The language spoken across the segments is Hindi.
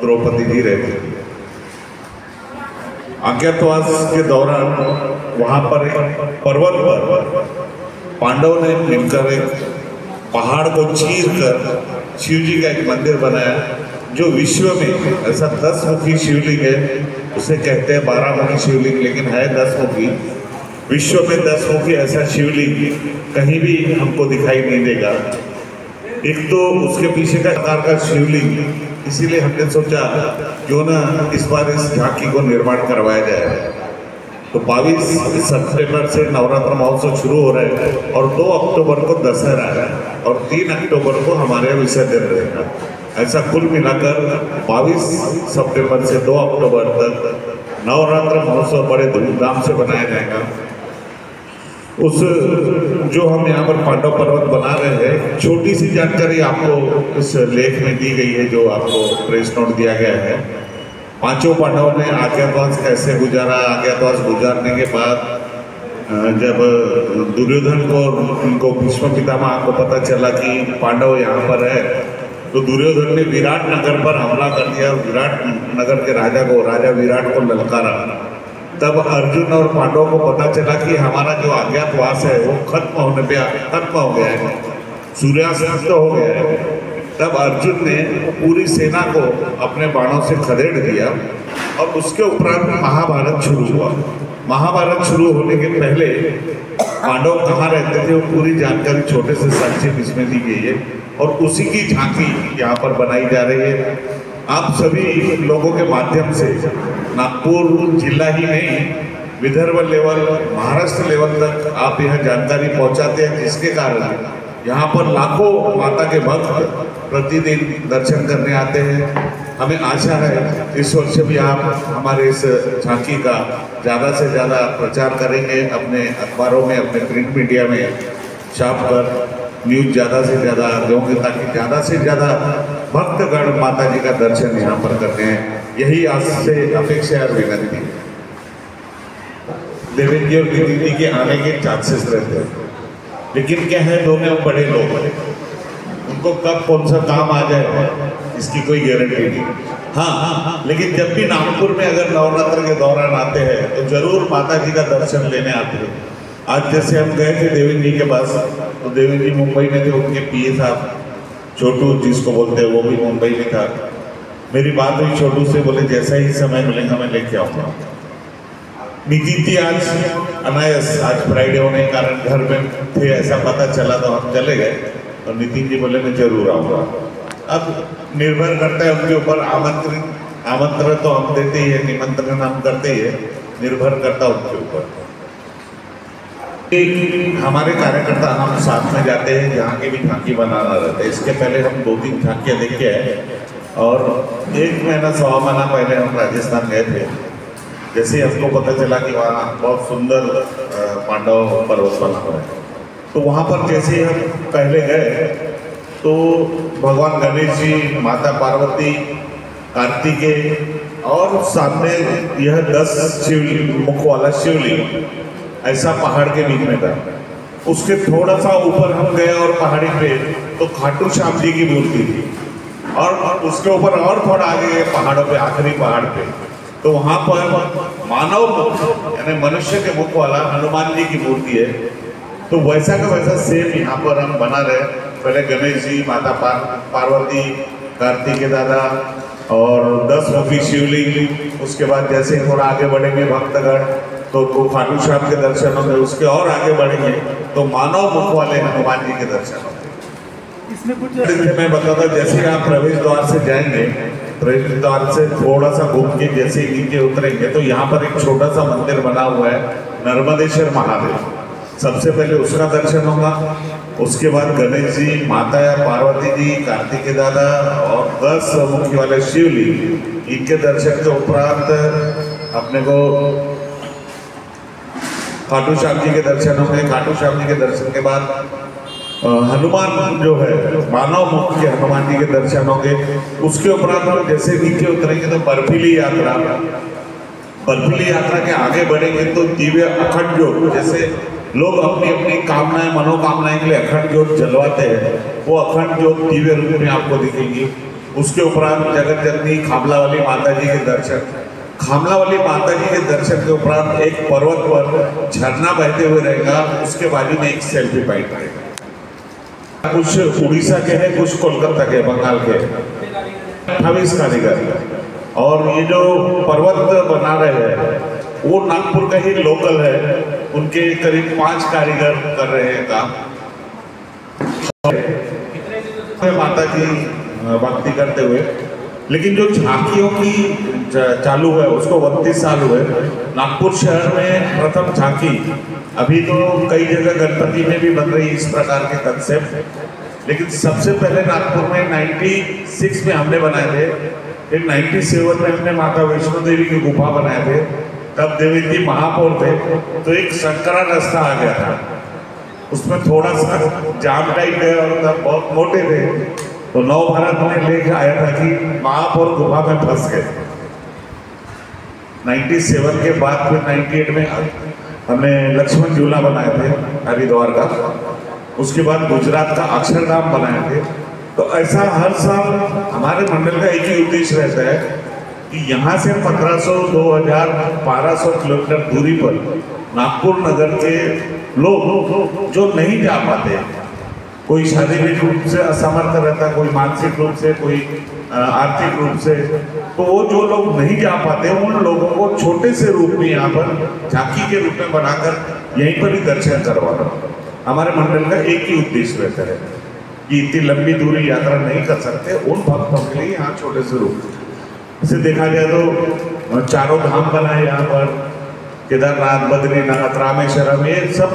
द्रौपदी जी रहती थी। अज्ञातवास के दौरान वहां पर एक पर्वत पर पांडवों ने मिलकर एक पहाड़ को चीर कर शिव जी का एक मंदिर बनाया, जो विश्व में ऐसा 10 मुखी शिवलिंग है। उसे कहते हैं 12 मुखी शिवलिंग, लेकिन है 10 मुखी। विश्व में 10 मुखी ऐसा शिवलिंग कहीं भी हमको दिखाई नहीं देगा। एक तो उसके पीछे का आकार का शिवलिंग, इसीलिए हमने सोचा क्यों ना इस बार इस झांकी को निर्माण करवाया जाए। तो 22 सितंबर से नवरात्र महोत्सव शुरू हो रहे हैं और 2 अक्टूबर को दशहरा है और 3 अक्टूबर को हमारे विसर्जन रहेगा। ऐसा कुल मिलाकर 22 सितंबर से 2 अक्टूबर तक नवरात्र महोत्सव बड़े धूमधाम से बनाया जाएगा। उस जो हम यहाँ पर पांडव पर्वत बना रहे हैं, छोटी सी जानकारी आपको इस लेख में दी गई है, जो आपको प्रेस नोट दिया गया है। 5 पांडवों ने अज्ञातवास कैसे गुजारा। अज्ञातवास गुजारने के बाद जब दुर्योधन को उनको भीष्म पितामह को पता चला कि पांडव यहाँ पर है, तो दुर्योधन ने विराट नगर पर हमला कर दिया। विराट नगर के राजा विराट को ललकारा। तब अर्जुन और पांडवों को पता चला कि हमारा जो अज्ञातवास है वो खत्म हो गया है, सूर्यास्त हो गया है। तब अर्जुन ने पूरी सेना को अपने बाणों से खदेड़ दिया और उसके उपरांत महाभारत शुरू हुआ। महाभारत शुरू होने के पहले पांडव कहाँ रहते थे वो पूरी जानकारी छोटे से संक्षिप्त इसमें दी गई है और उसी की झांकी यहाँ पर बनाई जा रही है। आप सभी लोगों के माध्यम से नागपुर जिला ही नहीं, विदर्भ लेवल, महाराष्ट्र लेवल तक आप यह जानकारी पहुंचाते हैं, जिसके कारण यहाँ पर लाखों माता के भक्त प्रतिदिन दर्शन करने आते हैं। हमें आशा है इस वर्ष भी आप हमारे इस झांकी का ज़्यादा से ज़्यादा प्रचार करेंगे, अपने अखबारों में, अपने प्रिंट मीडिया में छाप कर न्यूज़ ज़्यादा से ज़्यादा देंगे, ताकि ज़्यादा से ज़्यादा भक्तगण माता जी का दर्शन यहाँ पर करते हैं। यही आज से अपेक्षा और विनती। देवेंद्र और दीदी के आने के चांसेस रहते हैं, लेकिन क्या है, दोनों बड़े लोग हैं, उनको कब कौन सा काम आ जाए इसकी कोई गारंटी नहीं। हाँ, लेकिन जब भी नागपुर में अगर नवरात्र के दौरान आते हैं तो जरूर माता जी का दर्शन लेने आते हैं। आज जैसे हम गए थे देवेंद्र जी के पास, तो देवेंद्र जी मुंबई में थे, उनके पीए साहब छोटू जिसको बोलते हैं वो भी मुंबई में था। मेरी बात हुई छोटू से, बोले जैसा ही समय मिलेगा मैं लेके आऊँगा। नितिन जी आज अनायास, आज फ्राइडे होने के कारण घर में थे, ऐसा पता चला तो हम चले गए और नितिन जी बोले मैं जरूर आऊँगा। अब निर्भर करता है उनके ऊपर। आमंत्रण तो हम देते ही है, निमंत्रण हम करते ही है, निर्भर करता उनके ऊपर। हमारे कार्यकर्ता हम साथ में जाते हैं, जहाँ की भी झांकी बनाना रहता है। इसके पहले हम 2-3 झांकियाँ देख के आए और 1 महीना 1.25 महीना पहले हम राजस्थान गए थे। जैसे हमको पता चला कि वहाँ बहुत सुंदर पांडव पर्वत बना हुआ है, तो वहाँ पर जैसे हम पहले गए तो भगवान गणेश जी, माता पार्वती, कार्तिकेय और सामने यह 10 मुख वाला शिवलिंग ऐसा पहाड़ के बीच में था। उसके थोड़ा सा ऊपर हम गए और पहाड़ी पे तो खाटू श्याम जी की मूर्ति थी और उसके ऊपर और थोड़ा आगे गए पहाड़ों पे, आखिरी पहाड़ पे, तो वहाँ पर मानव मुख यानी मनुष्य के मुख वाला हनुमान जी की मूर्ति है। तो वैसा का वैसा सेम यहाँ पर हम बना रहे। पहले गणेश जी, माता पार्वती, कार्तिकेय दादा और 10 मुखी शिवलिंग। उसके बाद जैसे थोड़ा आगे बढ़ेंगे भक्तगण तो खाटू श्याम के दर्शन होंगे, उसके और आगे बढ़ेंगे तो मानव मुख वाले हनुमान जी के दर्शन होंगे। इसमें कुछ मैं बताता, जैसे आप प्रवेश द्वार से जाएंगे, प्रवेश द्वार से थोड़ा सा घूम के जैसे नीचे उतरेंगे तो यहाँ पर एक छोटा सा मंदिर बना हुआ है, नर्मदेश्वर महादेव। सबसे पहले उसका दर्शन होगा, उसके बाद गणेश जी, माता पार्वती जी, कार्तिकेय दादा और 10 मुखी वाले शिवलिंग, इनके दर्शन के उपरांत अपने को खाटू श्याम जी के दर्शन होंगे। खाटू श्याम जी के दर्शन के बाद हनुमान जो है, मानव मुख के हनुमान जी के दर्शन होंगे। उसके उपरांत हम जैसे नीचे उतरेंगे तो बर्फीली यात्रा के आगे बढ़ेंगे तो दिव्य अखंड ज्योत, जैसे लोग अपनी अपनी कामनाएं, मनोकामनाएं के लिए अखंड ज्योत जलवाते हैं, वो अखंड ज्योत दिव्य रूप में आपको दिखेंगी। उसके उपरांत जगत जननी खामला वाली माता जी के दर्शन, खामला वाली माता जी के दर्शन के उपरांत एक पर्वत पर झरना बहते हुए रहेगा, उसके बाजू में एक सेल्फी पॉइंट रहेगा। कुछ उड़ीसा के हैं, कुछ कोलकाता के, बंगाल के 28 कारीगर। और ये जो पर्वत बना रहे हैं वो नागपुर का ही लोकल है, उनके करीब 5 कारीगर कर रहे हैं काम। माता की भक्ति करते हुए, लेकिन जो झांकियों की चालू है उसको 32 साल हुए। नागपुर शहर में प्रथम झांकी, अभी तो कई जगह गणपति में भी बन रही इस प्रकार के कंसेप्ट, लेकिन सबसे पहले नागपुर में 96 में हमने बनाए थे, फिर 97 में हमने माता वैष्णो देवी की गुफा बनाए थे, तब देवेंद्र महापौर थे, तो एक संकरा रास्ता आ गया था, उसमें थोड़ा सा जाम टाइप गए और तब बहुत मोटे थे, तो नव भारत में लेके आया था कि महापौर गुफा में फंस गए। 97 के बाद फिर 98 में हमने लक्ष्मण झूला बनाए थे हरिद्वार का, उसके बाद गुजरात का अक्षरधाम बनाए थे। तो ऐसा हर साल हमारे मंडल का एक ही उद्देश्य रहता है कि यहाँ से 1500, 2000, 1200 किलोमीटर दूरी पर नागपुर नगर के लोग जो नहीं जा पाते, कोई शारीरिक रूप से असमर्थ रहता, कोई मानसिक रूप से, कोई आर्थिक रूप से, तो वो जो लोग नहीं जा पाते उन लोगों को छोटे से रूप में यहाँ पर झांकी के रूप में बनाकर यहीं पर ही दर्शन करवाना हमारे मंडल का एक ही उद्देश्य रहता है कि इतनी लंबी दूरी यात्रा नहीं कर सकते, उन भक्तों के लिए यहाँ छोटे से रूप। इसे देखा जाए तो चारों धाम बनाए यहाँ पर, केदारनाथ, बद्रीनाथ, रामेश्वरम, ये सब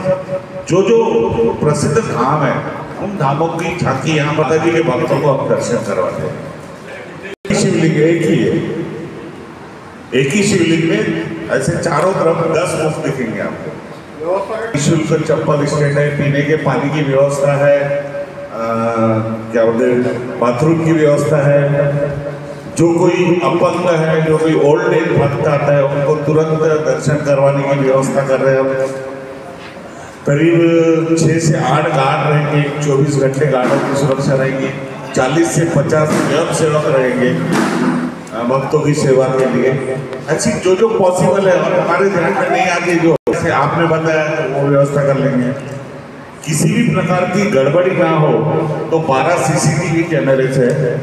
जो प्रसिद्ध धाम है उन धामों की झांकी यहाँ माता जी के भक्तों को हम दर्शन करवाते हैं। शिवलिंग एक ही है, एक ही शिवलिंग में ऐसे चारों तरफ 10 मुख दिखेंगे आपको। निःशुल्क चप्पल स्टैंड है, पीने के पानी की व्यवस्था है, क्या बोलते हैं, बाथरूम की व्यवस्था है। जो कोई अपंग है, जो कोई ओल्ड एज भक्त आता है, उनको तुरंत दर्शन करवाने की व्यवस्था कर रहे हैं हम। करीब 6 से 8 गार्ड रहेंगे, 24 घंटे गार्डों की सुरक्षा रहेगी, 40 से 50 स्वयं सेवक रहेंगे भक्तों की सेवा के लिए। ऐसी जो पॉसिबल है और हमारे ध्यान में नहीं आती, जो जैसे आपने बताया तो वो व्यवस्था कर लेंगे। किसी भी प्रकार की गड़बड़ी ना हो तो 12 CCTV कैमरे है,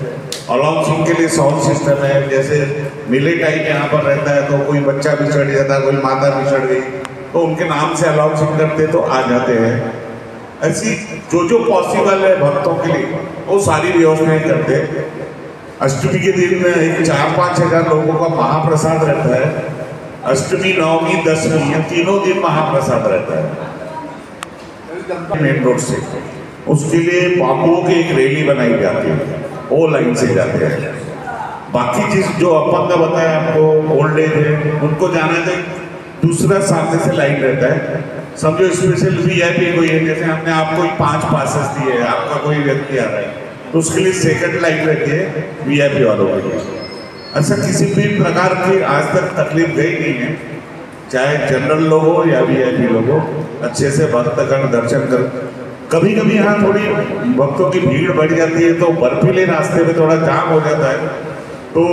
अलाउंसिंग के लिए साउंड सिस्टम है। जैसे मेले टाइम यहाँ पर रहता है तो कोई बच्चा बिछड़ जाता है, कोई माता बिछड़ गई, तो उनके नाम से अलाउंसिंग करते तो आ जाते हैं। ऐसी जो पॉसिबल है भक्तों के लिए वो सारी व्यवस्थाएं करते हैं। अष्टमी के दिन 4-5 हज़ार लोगों का महाप्रसाद रहता है। अष्टमी, नवमी, दशमी, ये तीनों दिन महाप्रसाद रहता है मेन रोड से। उसके लिए बापुओं की एक रैली बनाई जाती है, वो लाइन से जाते हैं। बाकी चीज जो अपंग बताया आपको, ओल्ड एज है, उनको जाना है दूसरा सामने से लाइन रहता है। समझो स्पेशल VIP कोई है, जैसे हमने आपको 5 पासेस दिए है, आपका कोई व्यक्ति आ रहा है तो उसके लिए सेकंड लाइन रहती है VIP वालों के लिए। ऐसा किसी भी प्रकार की आज तक तकलीफ गई नहीं है, चाहे जनरल लोग हो या VIP लोग हो, अच्छे से भक्तगण दर्शन कर। कभी कभी यहाँ थोड़ी भक्तों की भीड़ बढ़ जाती है तो बर्फीले रास्ते में थोड़ा जाम हो जाता है, तो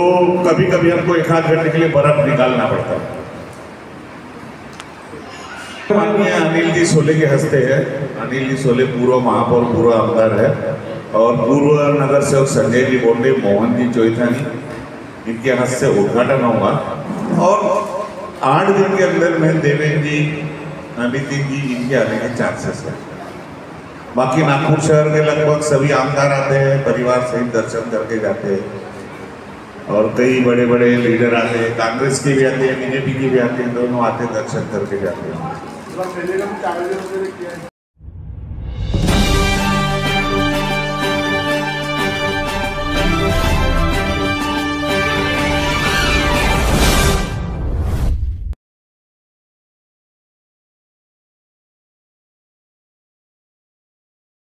कभी कभी हमको 1-8 घंटे के लिए बर्फ निकालना पड़ता है। माननीय अनिल जी सोले के हस्ते है। अनिल जी सोले पूर्व महापौर, पूर्व आमदार है, और पूर्व नगर सेवक संजय जी बोंडे, मोहन जी चोइथानी, इनके हाथ से उद्घाटन होगा। और 8 दिन के अंदर में देवेंद्र जी, नितिन जी, इनके आने के चांसेस है। बाकी नागपुर शहर के लगभग सभी आमदार आते हैं, परिवार सहित दर्शन करके जाते हैं, और कई बड़े बड़े लीडर आते हैं, कांग्रेस के भी आते हैं, BJP के भी आते हैं, दोनों आते दर्शन करके जाते हैं।